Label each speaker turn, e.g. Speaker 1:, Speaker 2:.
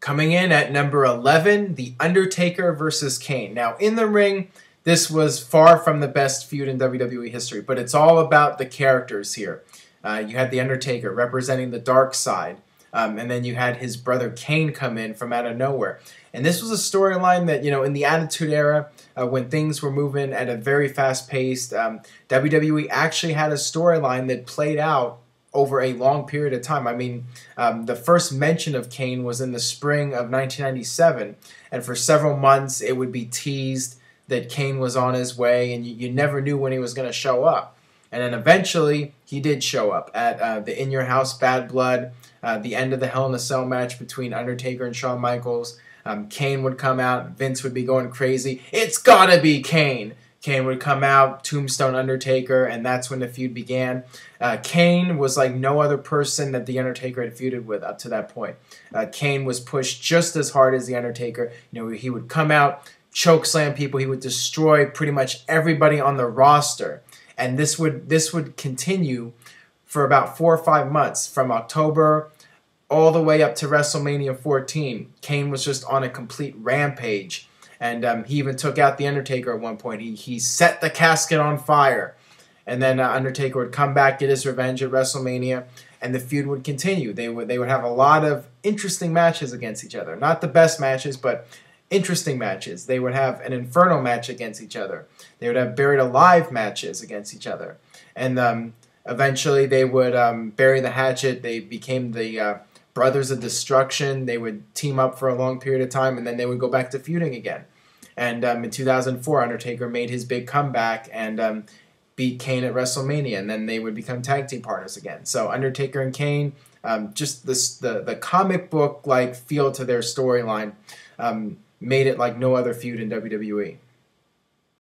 Speaker 1: Coming in at number 11, The Undertaker versus Kane. Now, in the ring, this was far from the best feud in WWE history, but it's all about the characters here. You had The Undertaker representing the dark side, and then you had his brother Kane come in from out of nowhere. And this was a storyline that, in the Attitude Era, when things were moving at a very fast pace, WWE actually had a storyline that played out over a long period of time. I mean, the first mention of Kane was in the spring of 1997, and for several months it would be teased that Kane was on his way, and you never knew when he was going to show up. And then eventually he did show up at the In Your House Bad Blood, the end of the Hell in a Cell match between Undertaker and Shawn Michaels. Kane would come out, Vince would be going crazy. It's gotta be Kane! Kane would come out, Tombstone Undertaker, and that's when the feud began. Kane was like no other person that The Undertaker had feuded with up to that point. Kane was pushed just as hard as The Undertaker. He would come out, choke slam people, he would destroy pretty much everybody on the roster. And this would continue for about 4 or 5 months, from October all the way up to WrestleMania 14. Kane was just on a complete rampage. And he even took out The Undertaker at one point. He set the casket on fire. And then Undertaker would come back, get his revenge at WrestleMania, and the feud would continue. They would have a lot of interesting matches against each other. Not the best matches, but interesting matches. They would have an Inferno match against each other. They would have Buried Alive matches against each other. And eventually they would bury the hatchet. They became the Brothers of Destruction. They would team up for a long period of time, and then they would go back to feuding again. And in 2004, Undertaker made his big comeback and beat Kane at WrestleMania, and then they would become tag team partners again. So Undertaker and Kane, just the comic book like feel to their storyline, made it like no other feud in WWE.